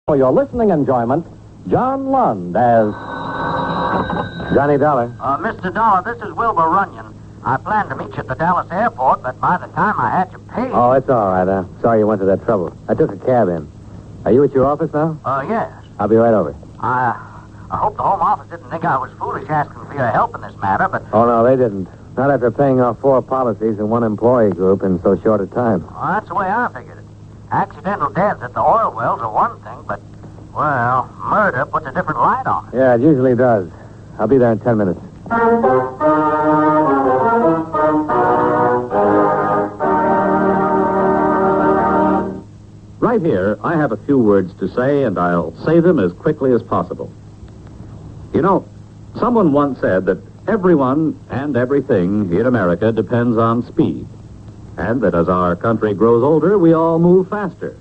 For your listening enjoyment, John Lund as Johnny Dollar. Mr. Dollar, this is Wilbur Runyon. I planned to meet you at the Dallas airport, but by the time I had you paid... Oh, it's all right. Sorry you went to that trouble. I took a cab in. Are you at your office now? Yes. I'll be right over. I hope the Home Office didn't think I was foolish asking for your help in this matter, but... Oh, no, they didn't. Not after paying off 4 policies in one employee group in so short a time. Well, that's the way I figured it. Accidental deaths at the oil wells are one thing, but, well, murder puts a different light on it. Yeah, it usually does. I'll be there in 10 minutes. Right here, I have a few words to say, and I'll say them as quickly as possible. You know, someone once said that everyone and everything in America depends on speed, and that as our country grows older, we all move faster.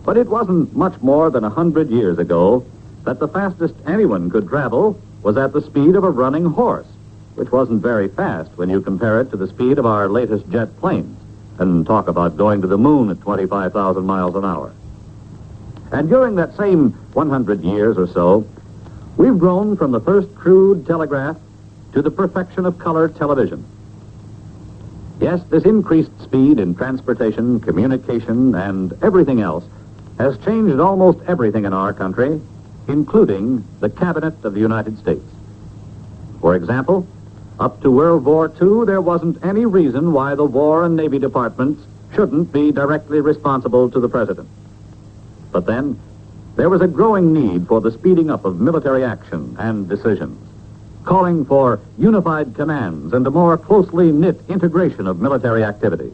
But it wasn't much more than 100 years ago that the fastest anyone could travel was at the speed of a running horse, which wasn't very fast when you compare it to the speed of our latest jet planes, and talk about going to the moon at 25,000 miles an hour. And during that same 100 years or so, we've grown from the first crude telegraph to the perfection of color television. Yes, this increased speed in transportation, communication, and everything else has changed almost everything in our country, including the Cabinet of the United States. For example, up to World War II, there wasn't any reason why the War and Navy departments shouldn't be directly responsible to the President. But then, there was a growing need for the speeding up of military action and decisions, calling for unified commands and a more closely knit integration of military activities.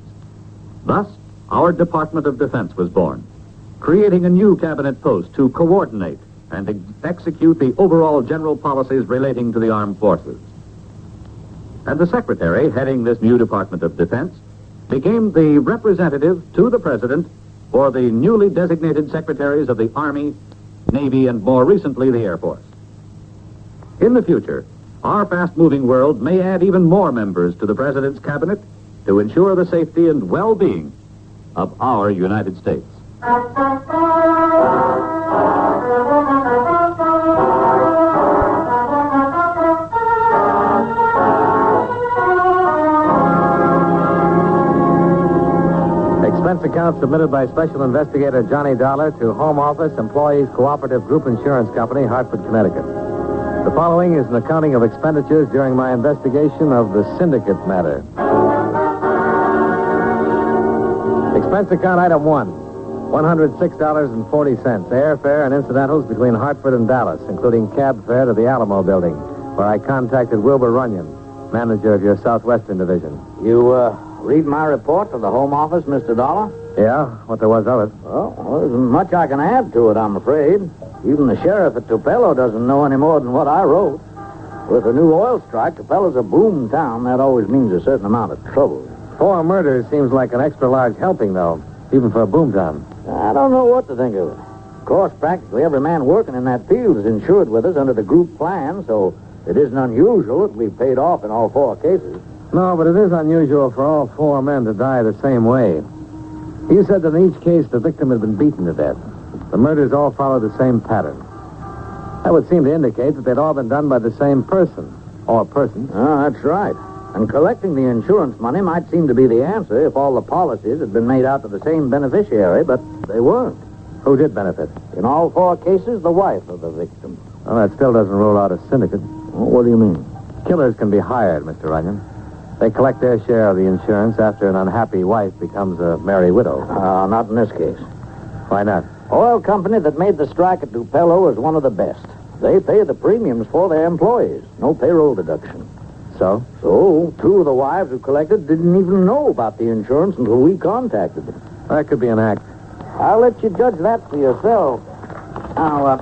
Thus, our Department of Defense was born, creating a new cabinet post to coordinate and execute the overall general policies relating to the armed forces. And the secretary heading this new Department of Defense became the representative to the President for the newly designated secretaries of the Army, Navy, and more recently, the Air Force. In the future, our fast-moving world may add even more members to the President's cabinet to ensure the safety and well-being of our United States. Expense account submitted by Special Investigator Johnny Dollar to Home Office, Employees Cooperative Group Insurance Company, Hartford, Connecticut. The following is an accounting of expenditures during my investigation of the syndicate matter. Expense account item 1, $106.40. Airfare and incidentals between Hartford and Dallas, including cab fare to the Alamo building, where I contacted Wilbur Runyon, manager of your Southwestern Division. You, read my report to the Home Office, Mr. Dollar? Yeah? What there was of it? Well, there isn't much I can add to it, I'm afraid. Even the sheriff at Tupelo doesn't know any more than what I wrote. With a new oil strike, Tupelo's a boomtown. That always means a certain amount of trouble. 4 murders seems like an extra large helping, though, even for a boomtown. I don't know what to think of it. Of course, practically every man working in that field is insured with us under the group plan, so it isn't unusual that we've paid off in all 4 cases. No, but it is unusual for all 4 men to die the same way. You said that in each case the victim had been beaten to death. The murders all follow the same pattern. That would seem to indicate that they'd all been done by the same person, or persons. Oh, that's right. And collecting the insurance money might seem to be the answer if all the policies had been made out to the same beneficiary, but they weren't. Who did benefit? In all 4 cases, the wife of the victim. Well, that still doesn't rule out a syndicate. Well, what do you mean? Killers can be hired, Mr. Runyon. They collect their share of the insurance after an unhappy wife becomes a merry widow. Not in this case. Why not? Oil company that made the strike at Tupelo is one of the best. They pay the premiums for their employees. No payroll deduction. So? So, 2 of the wives who collected didn't even know about the insurance until we contacted them. That could be an act. I'll let you judge that for yourself. Now,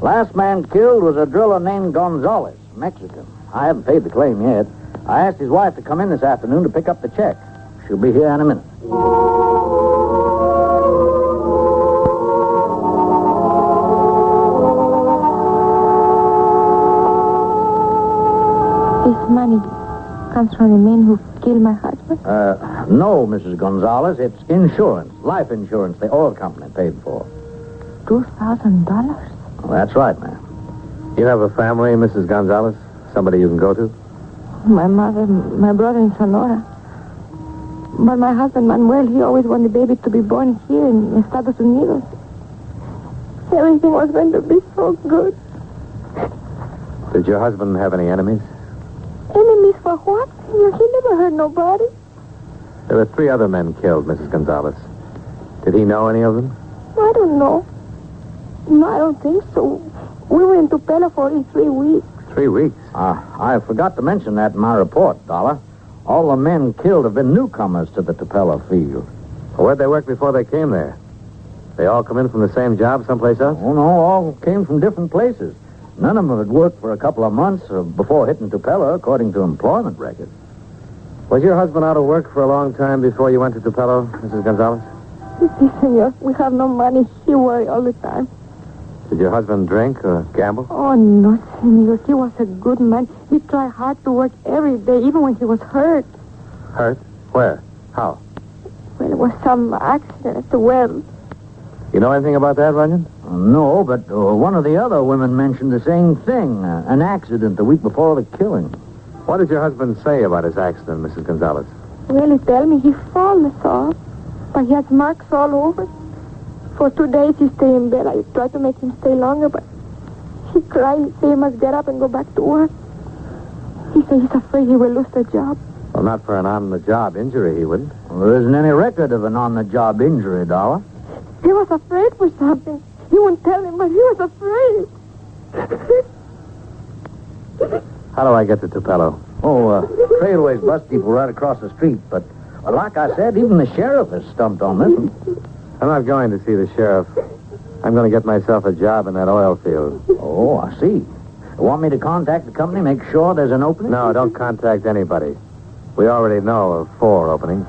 last man killed was a driller named Gonzalez, Mexican. I haven't paid the claim yet. I asked his wife to come in this afternoon to pick up the check. She'll be here in a minute. This money comes from the men who killed my husband? No, Mrs. Gonzalez. It's insurance, life insurance the oil company paid for. $2,000? That's right, ma'am. You have a family, Mrs. Gonzalez? Somebody you can go to? My mother, my brother in Sonora. But my husband, Manuel, he always wanted the baby to be born here in Estados Unidos. Everything was going to be so good. Did your husband have any enemies? Enemies for what? He never hurt nobody. There were 3 other men killed, Mrs. Gonzalez. Did he know any of them? I don't know. No, I don't think so. We were in Tupelo for only 3 weeks. 3 weeks? I forgot to mention that in my report, Dollar. All the men killed have been newcomers to the Tupelo field. Well, where'd they work before they came there? They all come in from the same job someplace else? Oh, no, all came from different places. None of them had worked for a couple of months before hitting Tupelo, according to employment records. Was your husband out of work for a long time before you went to Tupelo, Mrs. Gonzalez? See, senor, we have no money. He worry all the time. Did your husband drink or gamble? Oh, no, senor. He was a good man. He tried hard to work every day, even when he was hurt. Hurt? Where? How? Well, it was some accident at the well. You know anything about that, Runyon? No, but one of the other women mentioned the same thing. An accident the week before the killing. What did your husband say about his accident, Mrs. Gonzalez? Well, he tell me he fall, that's all. But he has marks all over. For 2 days he stay in bed. I tried to make him stay longer, but he cried. He say he must get up and go back to work. He say he's afraid he will lose the job. Well, not for an on-the-job injury, he wouldn't. Well, there isn't any record of an on-the-job injury, Dollar. He was afraid for something. He won't tell him, but he was afraid. How do I get to Tupelo? Trailways bus depot right across the street. But like I said, even the sheriff is stumped on this one. I'm not going to see the sheriff. I'm going to get myself a job in that oil field. Oh, I see. You want me to contact the company, make sure there's an opening? No, don't contact anybody. We already know of 4 openings.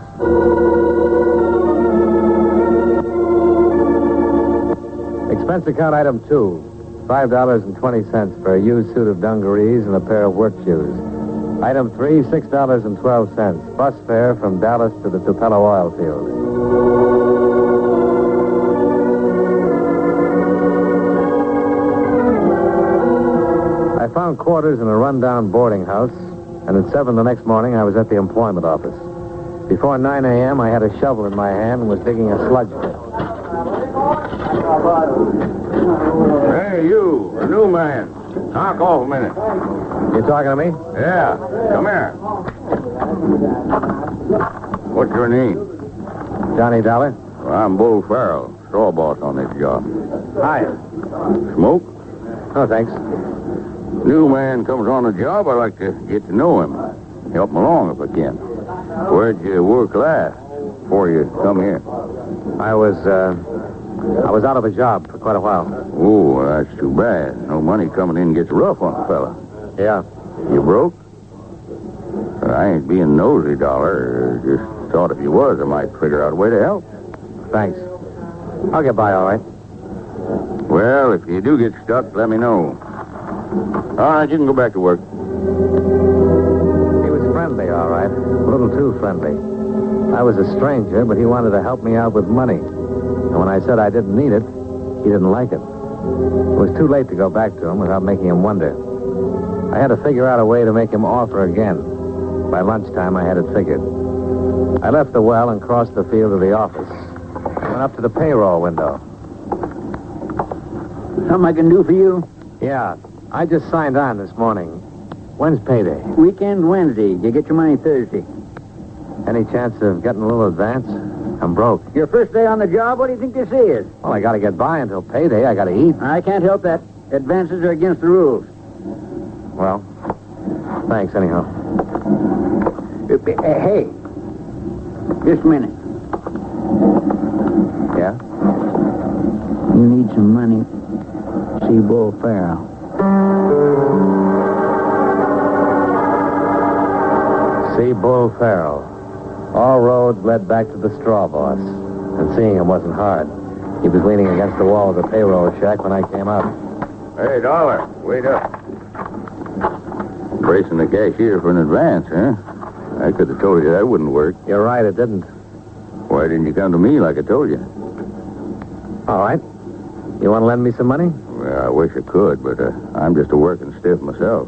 Expense account item 2, $5.20 for a used suit of dungarees and a pair of work shoes. Item 3, $6.12. Bus fare from Dallas to the Tupelo oil field. I found quarters in a rundown boarding house, and at 7 the next morning I was at the employment office. Before 9 a.m., I had a shovel in my hand and was digging a sludge pit. Hey, you, a new man. Knock off a minute. You talking to me? Yeah, come here. What's your name? Johnny Dollar? Well, I'm Bull Farrell, straw boss on this job. Hi. Smoke? No, thanks. New man comes on the job, I like to get to know him. Help him along if I can. Where'd you work last before you come here? I was out of a job for quite a while. Oh, that's too bad. No money coming in gets rough on a fella. Yeah. You broke? I ain't being nosy, Dollar. Just thought if you was, I might figure out a way to help. Thanks. I'll get by all right. Well, if you do get stuck, let me know. All right, you can go back to work. He was friendly, all right. A little too friendly. I was a stranger, but he wanted to help me out with money. And when I said I didn't need it, he didn't like it. It was too late to go back to him without making him wonder. I had to figure out a way to make him offer again. By lunchtime, I had it figured. I left the well and crossed the field to the office. I went up to the payroll window. Something I can do for you? Yeah, I just signed on this morning. When's payday? Weekend Wednesday. You get your money Thursday. Any chance of getting a little advance? I'm broke. Your first day on the job, what do you think this is? Well, I got to get by until payday. I got to eat. I can't help that. Advances are against the rules. Well, thanks anyhow. Hey, just a minute. Yeah? You need some money. See Bull Farrell. See Bull Farrell. All roads led back to the straw boss. And seeing him wasn't hard. He was leaning against the wall of the payroll shack when I came out. Hey, Dollar, wait up. Bracing the cashier for an advance, huh? I could have told you that wouldn't work. You're right, it didn't. Why didn't you come to me like I told you? All right. You want to lend me some money? Well, I wish I could, but I'm just a working stiff myself.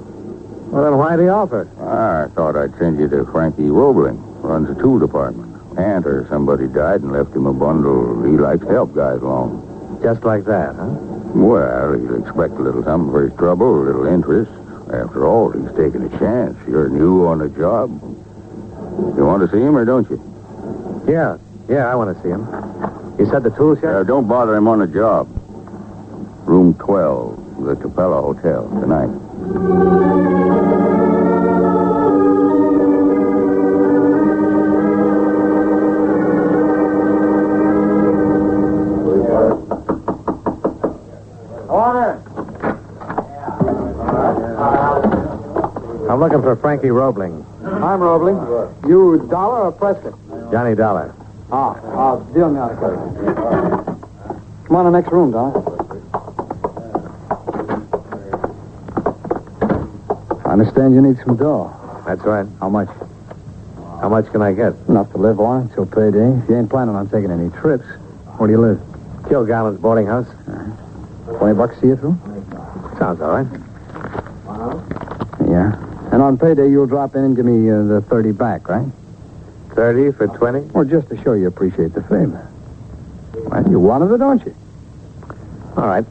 Well, then why the offer? I thought I'd send you to Frankie Roebling, runs the tool department. Aunt or somebody died and left him a bundle. He likes to help guys along. Just like that, huh? Well, he'll expect a little something for his trouble, a little interest. After all, he's taking a chance. You're new on the job. You want to see him or don't you? Yeah, I want to see him. You said the tool shed? Don't bother him on the job. Room 12, the Tupelo Hotel, tonight. I'm looking for Frankie Roebling. I'm Roebling. You Dollar or Prescott? Johnny Dollar. Deal me out of here. Come on to the next room, Dollar. I understand you need some dough. That's right. How much? How much can I get? Enough to live on until payday. If you ain't planning on taking any trips, where do you live? Kilgallen's boarding house. $20 see you through? Sounds all right. Yeah. And on payday, you'll drop in and give me the 30 back, right? 30 for 20? Well, just to show you appreciate the favor. Well, you wanted it, don't you? All right.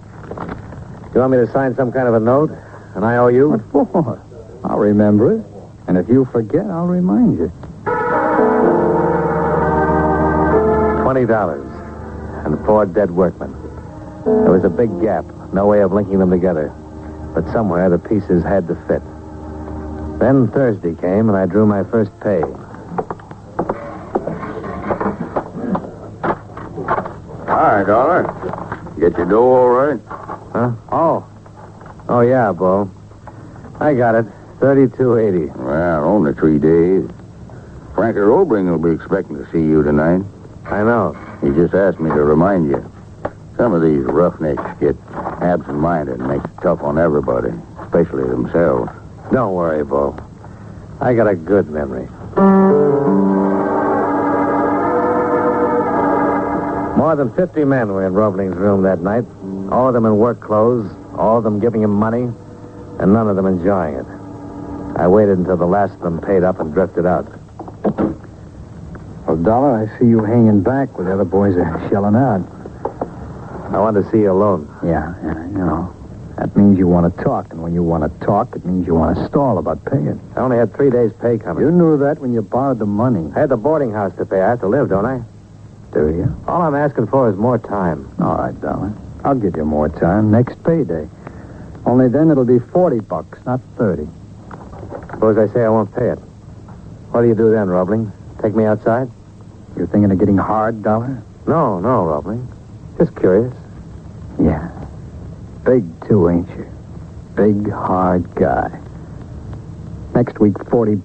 You want me to sign some kind of a note? And I owe you? What for? I'll remember it. And if you forget, I'll remind you. $20. And 4 dead workmen. There was a big gap. No way of linking them together. But somewhere the pieces had to fit. Then Thursday came, and I drew my first pay. All right, Dollar. Get your dough all right? Huh? Oh, yeah, Bo. I got it. $32.80. Well, only 3 days. Frankie Roebling will be expecting to see you tonight. I know. He just asked me to remind you. Some of these roughnecks get absent-minded and makes it tough on everybody, especially themselves. Don't worry, Bo. I got a good memory. More than 50 men were in Roebling's room that night. All of them in work clothes, all of them giving him money, and none of them enjoying it. I waited until the last of them paid up and drifted out. Well, Dollar, I see you hanging back with the other boys are shelling out. I want to see you alone. Yeah, you know. That means you want to talk, and when you want to talk, it means you want to stall about paying. I only had 3 days' pay coming. You knew that when you borrowed the money. I had the boarding house to pay. I have to live, don't I? Do you? All I'm asking for is more time. All right, Dollar. I'll give you more time next payday. Only then it'll be $40, not 30. Suppose I say I won't pay it. What do you do then, Roebling? Take me outside? You're thinking of getting hard, Dollar? No, Roebling. Just curious. Yeah. Big, too, ain't you? Big, hard guy. Next week, $40.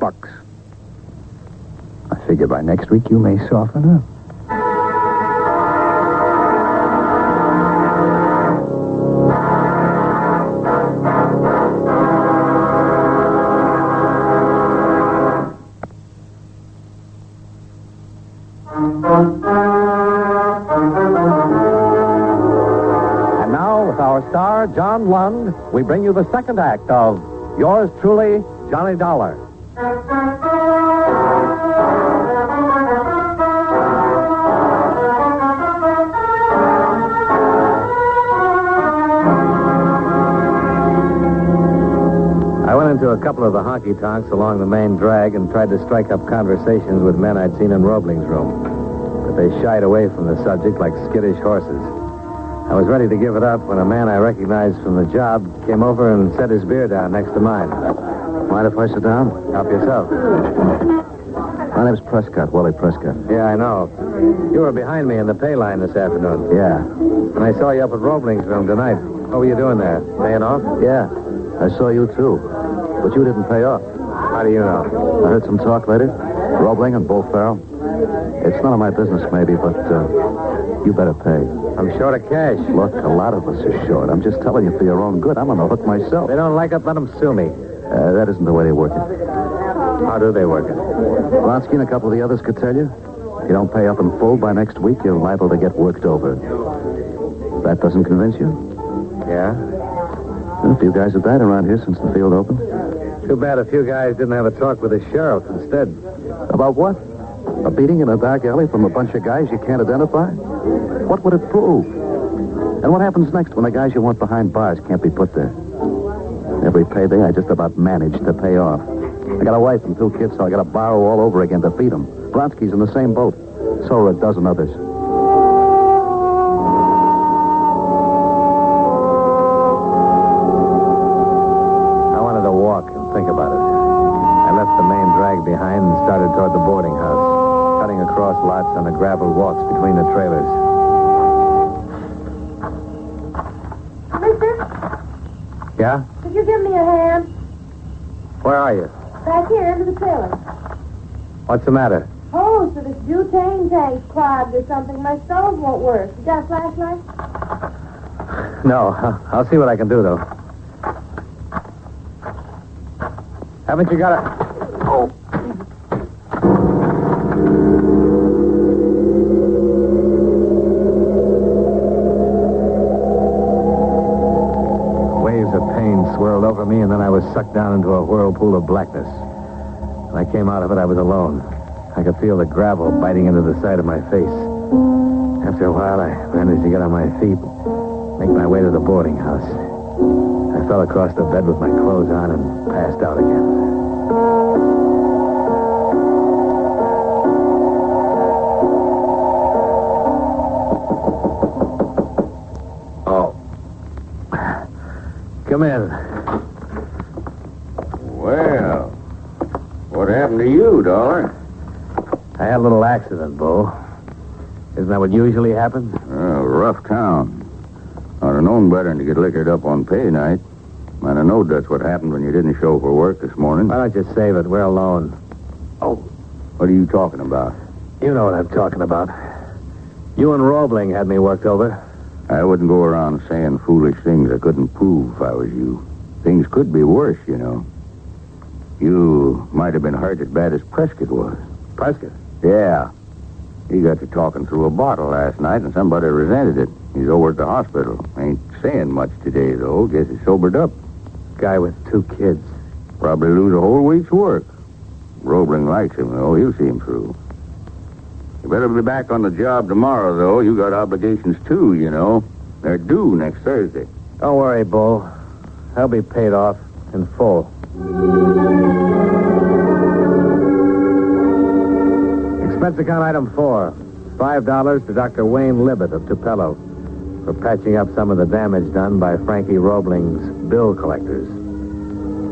I figure by next week you may soften up. And now, with our star, John Lund, we bring you the second act of Yours Truly, Johnny Dollar. I went into a couple of the honky-tonks along the main drag and tried to strike up conversations with men I'd seen in Roebling's room. But they shied away from the subject like skittish horses. I was ready to give it up when a man I recognized from the job came over and set his beer down next to mine. Mind if I sit down? Help yourself. My name's Prescott, Wally Prescott. Yeah, I know. You were behind me in the pay line this afternoon. Yeah. And I saw you up at Roebling's room tonight. What were you doing there? Paying off? Yeah. I saw you, too. But you didn't pay off. How do you know? I heard some talk later. Roebling and Bull Farrell. It's none of my business, maybe, but you better pay. I'm short of cash. Look, a lot of us are short. I'm just telling you for your own good. I'm on the hook myself. They don't like it, let them sue me. That isn't the way they work it. How do they work it? Blonsky and a couple of the others could tell you. If you don't pay up in full by next week, you're liable to get worked over. That doesn't convince you? Yeah? A few guys have died around here since the field opened. Too bad a few guys didn't have a talk with the sheriff instead. About what? A beating in a dark alley from a bunch of guys you can't identify? What would it prove? And what happens next when the guys you want behind bars can't be put there? Every payday, I just about managed to pay off. I got a wife and 2 kids, so I got to borrow all over again to feed them. Blonsky's in the same boat. So are a dozen others. I wanted to walk and think about it. I left the main drag behind and started toward the boarding house, cutting across lots on the gravel walks between the trailers. Mister, Yeah? could you give me a hand? Where are you? Back here into the trailer. What's the matter? Oh, so this butane tank's clogged or something. My stove won't work. You got a flashlight? No, I'll see what I can do, though. Haven't you got a... Oh. Waves of pain swirled over me, and then I was sucked down into a whirlpool of blackness. When I came out of it, I was alone. I could feel the gravel biting into the side of my face. After a while, I managed to get on my feet, make my way to the boarding house. I fell across the bed with my clothes on and passed out again. Oh. Come in. Well, what happened to you, Dollar? I had a little accident, Bo. Isn't that what usually happens? Rough town. I'd have known better than to get liquored up on pay night. I'd have known that's what happened when you didn't show for work this morning. Why don't you save it? We're alone. Oh, what are you talking about? You know what I'm talking about. You and Roebling had me worked over. I wouldn't go around saying foolish things I couldn't prove if I was you. Things could be worse, you know. You might have been hurt as bad as Prescott was. Prescott? Yeah. He got to talking through a bottle last night, and somebody resented it. He's over at the hospital. Ain't saying much today, though. Guess he's sobered up. Guy with 2 kids. Probably lose a whole week's work. Roebling likes him, though. He'll see him through. You better be back on the job tomorrow, though. You got obligations, too, you know. They're due next Thursday. Don't worry, Bo. I'll be paid off in full. Expense account item 4. $5 to Dr. Wayne Libet of Tupelo for patching up some of the damage done by Frankie Roebling's bill collectors.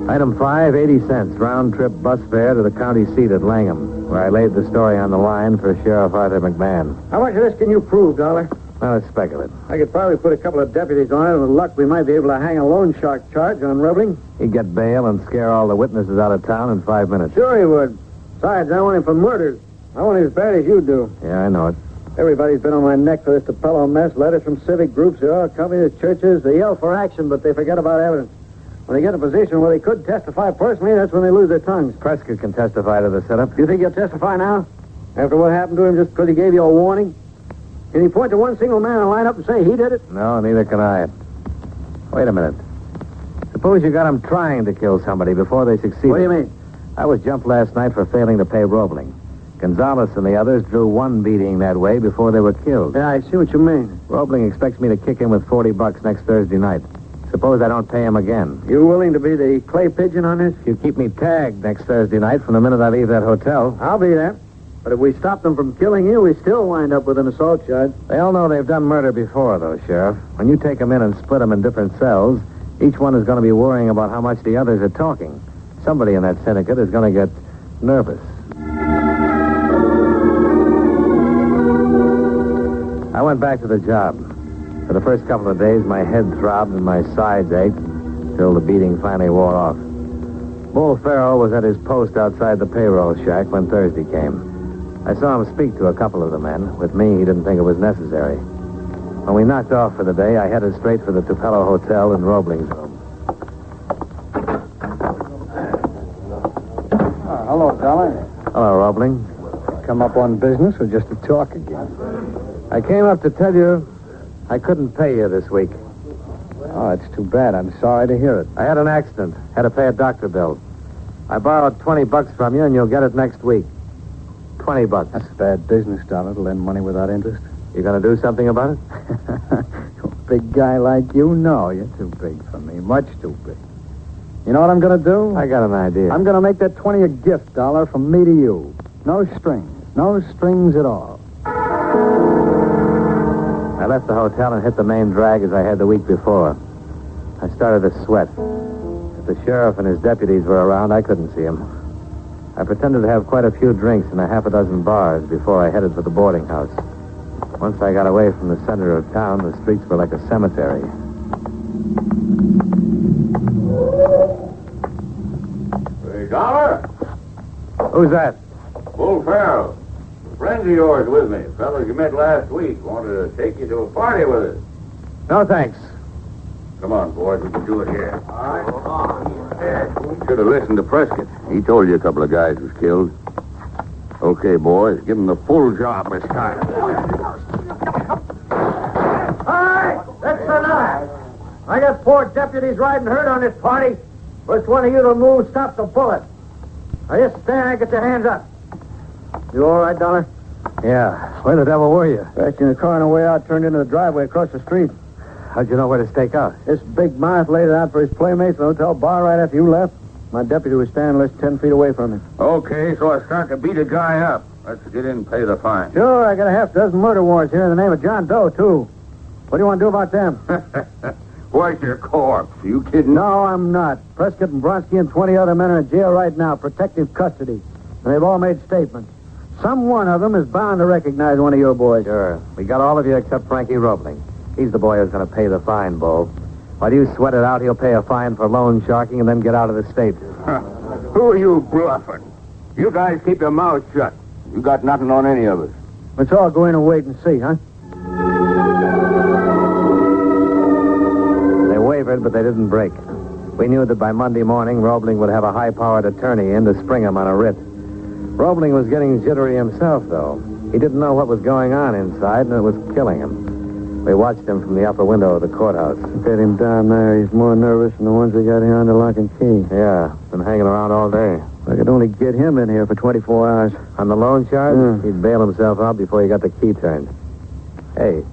Item 5, 80 cents, round-trip bus fare to the county seat at Langham, where I laid the story on the line for Sheriff Arthur McMahon. How much of this can you prove, Dollar? Well, it's speculative. I could probably put a couple of deputies on it, and with luck, we might be able to hang a loan shark charge on Roebling. He'd get bail and scare all the witnesses out of town in 5 minutes. Sure he would. Besides, I want him for murders. I want him as bad as you do. Yeah, I know it. Everybody's been on my neck for this Tupelo mess. Letters from civic groups, companies, churches. They yell for action, but they forget about evidence. When they get in a position where they could testify personally, that's when they lose their tongues. Prescott can testify to the setup. Do you think he'll testify now? After what happened to him just because he gave you a warning? Can he point to one single man and line up and say he did it? No, neither can I. Wait a minute. Suppose you got him trying to kill somebody before they succeeded. What do you mean? I was jumped last night for failing to pay Roebling. Gonzalez and the others drew one beating that way before they were killed. Yeah, I see what you mean. Roebling expects me to kick him with $40 next Thursday night. Suppose I don't pay him again. You willing to be the clay pigeon on this? If you keep me tagged next Thursday night from the minute I leave that hotel. I'll be there. But if we stop them from killing you, we still wind up with an assault charge. They all know they've done murder before, though, Sheriff. When you take them in and split them in different cells, each one is going to be worrying about how much the others are talking. Somebody in that syndicate is going to get nervous. I went back to the job. For the first couple of days, my head throbbed and my sides ached until the beating finally wore off. Bull Farrell was at his post outside the payroll shack when Thursday came. I saw him speak to a couple of the men. With me, he didn't think it was necessary. When we knocked off for the day, I headed straight for the Tupelo Hotel in Roebling's room. Hello, Dollar. Hello, Roebling. Come up on business or just to talk again? I came up to tell you I couldn't pay you this week. Oh, it's too bad. I'm sorry to hear it. I had an accident. Had to pay a doctor bill. I borrowed $20 from you, and you'll get it next week. $20. That's bad business, Dollar, to lend money without interest. You gonna do something about it? A big guy like you? No, you're too big for me. Much too big. You know what I'm going to do? I got an idea. I'm going to make that 20 a gift, Dollar, from me to you. No strings. No strings at all. I left the hotel and hit the main drag as I had the week before. I started to sweat. If the sheriff and his deputies were around, I couldn't see them. I pretended to have quite a few drinks in a half a dozen bars before I headed for the boarding house. Once I got away from the center of town, the streets were like a cemetery. Hey, Dollar? Who's that? Bull Farrell. Friends of yours with me. Fellas you met last week. Wanted to take you to a party with us. No, thanks. Come on, boys. We can do it here. All right. Come on. Should have listened to Prescott. He told you a couple of guys was killed. Okay, boys. Give them the full job this time. All right, that's enough. I got 4 deputies riding herd on this party. First one of you to move stops the bullet. Now, just stand and get your hands up. You all right, Dollar? Yeah. Where the devil were you? Back in the car on the way out, turned into the driveway across the street. How'd you know where to stake out? This big mouth laid it out for his playmates in the hotel bar right after you left. My deputy was standing less 10 feet away from him. Okay, so I start to beat a guy up. Let's get in and pay the fine. Sure, I got a half dozen murder warrants here in the name of John Doe, too. What do you want to do about them? Where's your corpse? You kidding? No, I'm not. Prescott and Bronski and 20 other men are in jail right now, protective custody. And they've all made statements. Some one of them is bound to recognize one of your boys. Sure. We got all of you except Frankie Roebling. He's the boy who's going to pay the fine, Bull. While you sweat it out, he'll pay a fine for loan sharking and then get out of the state. Who are you bluffing? You guys keep your mouths shut. You got nothing on any of us. Let's all go in and wait and see, huh? They wavered, but they didn't break. We knew that by Monday morning, Roebling would have a high-powered attorney in to spring him on a writ. Roebling was getting jittery himself, though. He didn't know what was going on inside, and it was killing him. We watched him from the upper window of the courthouse. Look at him down there. He's more nervous than the ones we got here under lock and key. Yeah, been hanging around all day. If I could only get him in here for 24 hours. On the loan charge? Yeah. He'd bail himself out before he got the key turned. Hey,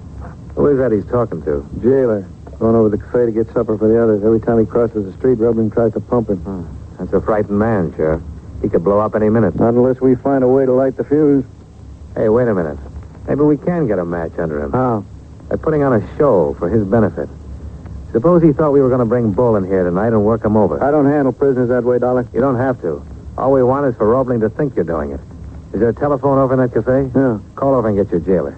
who is that he's talking to? Jailer. Going over to the cafe to get supper for the others. Every time he crosses the street, Roebling tries to pump him. That's a frightened man, Sheriff. He could blow up any minute. Not unless we find a way to light the fuse. Hey, wait a minute. Maybe we can get a match under him. How? By putting on a show for his benefit. Suppose he thought we were going to bring Bull in here tonight and work him over. I don't handle prisoners that way, Dollar. You don't have to. All we want is for Roebling to think you're doing it. Is there a telephone over in that cafe? Yeah. Call over and get your jailer.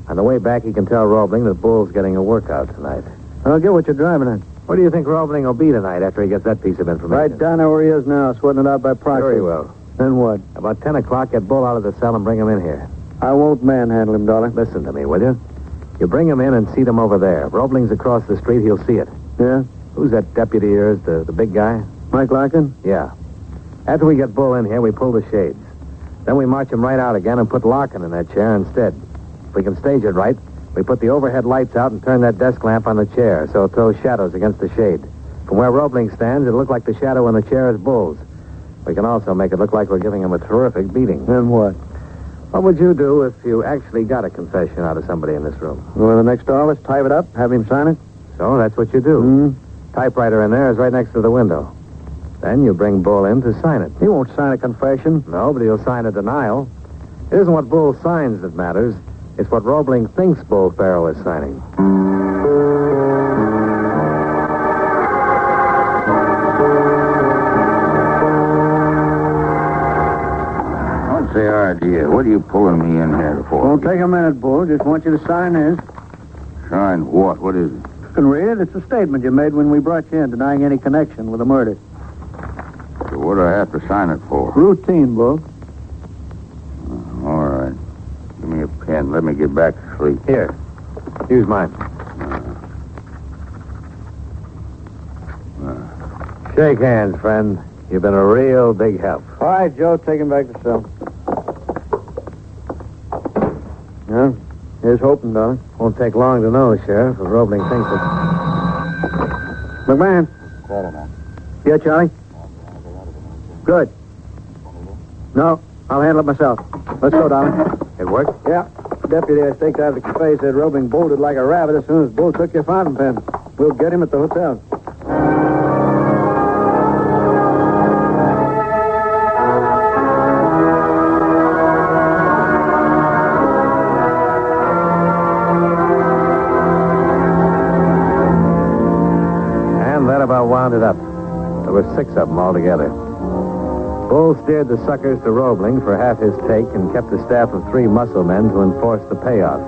On the way back, he can tell Roebling that Bull's getting a workout tonight. I don't get what you're driving at. Where do you think Roebling will be tonight after he gets that piece of information? Right down there where he is now, sweating it out by proxy. Very well. Then what? About 10 o'clock, get Bull out of the cell and bring him in here. I won't manhandle him, Dollar. Listen to me, will you? You bring him in and seat him over there. Roebling's across the street. He'll see it. Yeah? Who's that deputy of yours, the big guy? Mike Larkin? Yeah. After we get Bull in here, we pull the shades. Then we march him right out again and put Larkin in that chair instead. If we can stage it right, we put the overhead lights out and turn that desk lamp on the chair so it throws shadows against the shade. From where Roebling stands, it'll look like the shadow on the chair is Bull's. We can also make it look like we're giving him a terrific beating. Then what? What would you do if you actually got a confession out of somebody in this room? Go to the next office, type it up, have him sign it? So that's what you do. Typewriter in there is right next to the window. Then you bring Bull in to sign it. He won't sign a confession. No, but he'll sign a denial. It isn't what Bull signs that matters. It's what Roebling thinks Bull Farrell is signing. What's the idea? What are you pulling me in here for? Won't take a minute, Bull. Just want you to sign this. Sign what? What is it? You can read it. It's a statement you made when we brought you in, denying any connection with the murder. So what do I have to sign it for? Routine, Bull. All right. Give me a pen. Let me get back to sleep. Here. Use mine. Shake hands, friend. You've been a real big help. All right, Joe, take him back to cell. Yeah? Here's hoping, Dollar. Won't take long to know, Sheriff, if Roebling thinks it. McMahon. Yeah, Charlie? Good. No, I'll handle it myself. Let's go, Dollar. It worked? Yeah. Deputy I staked out at the cafe said Roebling bolted like a rabbit as soon as Bull took your fountain pen. We'll get him at the hotel. And that about wound it up. There were 6 of them altogether. Bull steered the suckers to Roebling for half his take and kept a staff of 3 muscle men to enforce the payouts.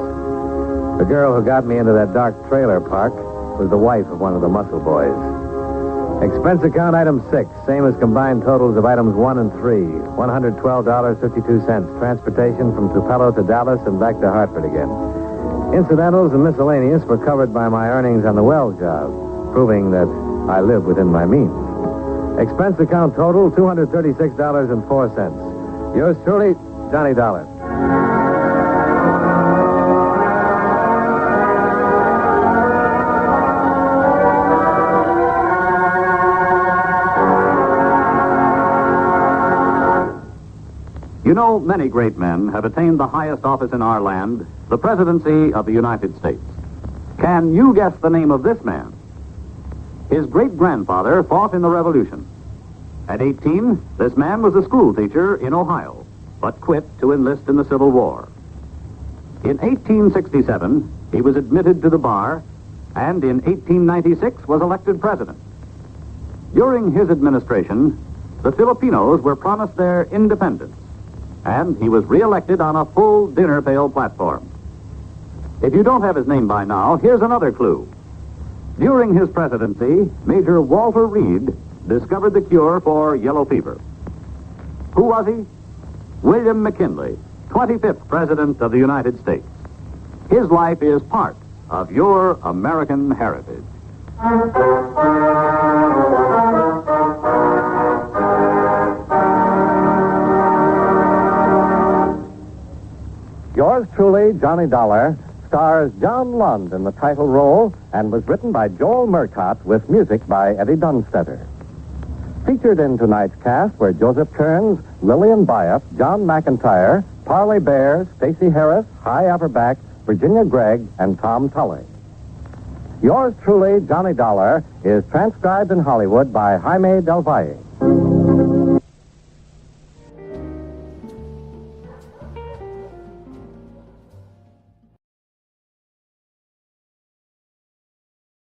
The girl who got me into that dark trailer park was the wife of one of the muscle boys. Expense account item 6, same as combined totals of items 1 and 3, $112.52. Transportation from Tupelo to Dallas and back to Hartford again. Incidentals and miscellaneous were covered by my earnings on the well job, proving that I live within my means. Expense account total, $236.04. Yours truly, Johnny Dollar. You know, many great men have attained the highest office in our land, the presidency of the United States. Can you guess the name of this man? His great-grandfather fought in the Revolution. At 18, this man was a school teacher in Ohio, but quit to enlist in the Civil War. In 1867, he was admitted to the bar, and in 1896 was elected president. During his administration, the Filipinos were promised their independence, and he was reelected on a full dinner pail platform. If you don't have his name by now, here's another clue. During his presidency, Major Walter Reed discovered the cure for yellow fever. Who was he? William McKinley, 25th President of the United States. His life is part of your American heritage. Yours truly, Johnny Dollar, stars John Lund in the title role and was written by Joel Murcott with music by Eddie Dunstetter. Featured in tonight's cast were Joseph Kearns, Lillian Byatt, John McIntyre, Parley Bear, Stacey Harris, Hy Averback, Virginia Gregg, and Tom Tully. Yours truly, Johnny Dollar, is transcribed in Hollywood by Jaime Del Valle.